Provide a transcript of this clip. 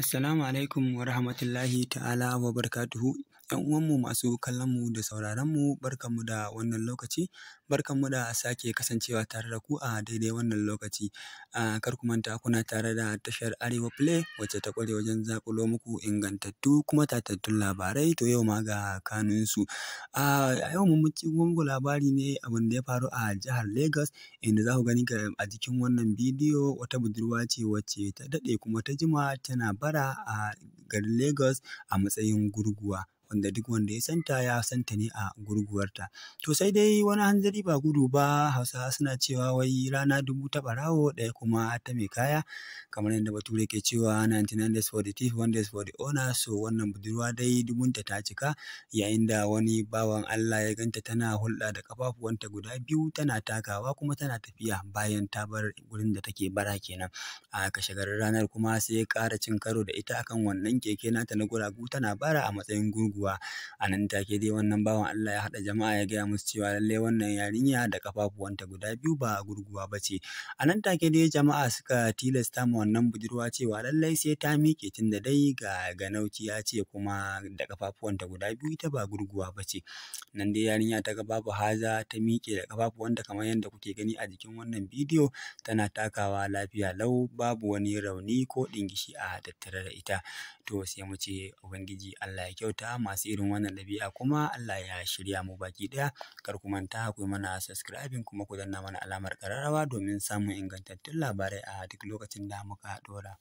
Assalamu alaikum wa rahmatullahi ta'ala wa barakatuhu. ‘Yan uwanmu masu kallonmu da sauraronmu, barkanmu da wannan lokaci, barkanmu da sake kasancewa tare da ku a daidai wannan lokaci. Kar ku manta kuna tare da tashar Arewa Play wacce ta ƙware wajen zaƙulo muku ingantattu kuma tatattun labarai, to yau ma ga kanunsu. A yau mun muku labari ne abin da ya faru a jihar Lagos, inda za ku gani a jikin wannan bidiyo wata budurwa ce wacce ta daɗe kuma ta jima tana bara a garin Lagos a matsayin gurguwa, wanda duk wanda ya santa ya santa ne a gurguwarta. To sai dai wani hanzari ba gudu ba, Hausawa suna cewa wai rana dubu ta ɓarawo ɗaya kuma ta mai kaya, kamar yadda Bature ke cewa 99 days for the thief, 1 day for the owner. So wannan budurwa dai dubunta ta cika, yayin da wani bawan Allah ya ganta tana hulɗa da ƙafafuwanta guda biyu, tana takawa kuma tana tafiya bayan ta bar gurin da take bara kenan. A kashe garin ranar kuma sai ya ƙara cin karo da ita akan wannan keke nata na guragu, tana bara a matsayin gurguwa. A nan take dai wannan bawan Allah ya haɗa jama'a ya gaya musu cewa lallai wannan yarinya da ƙafafuwanta guda biyu ba gurguwa ba ce. A nan take dai jama'a suka tilasta ma wannan budurwa cewa lallai sai ta miƙe, tunda dai ga ganauci ya ce kuma da ƙafafuwanta guda biyu ita ba gurguwa ba ce. Nan dai yarinya ta ga babu haza ta miƙe da ƙafafuwanta kamar yadda kuke gani a jikin wannan bidiyo, tana takawa lafiya lau, babu wani rauni ko ɗingishi a tattare da ita. To sai mu ce Ubangiji Allah ya kyauta masu irin wannan ɗabi'a, kuma Allah ya shirya mu baki ɗaya. Kar ku manta ku yi mana subscribing kuma ku danna mana alamar ƙararrawa domin samun ingantattun labarai a duk lokacin da muka ɗora.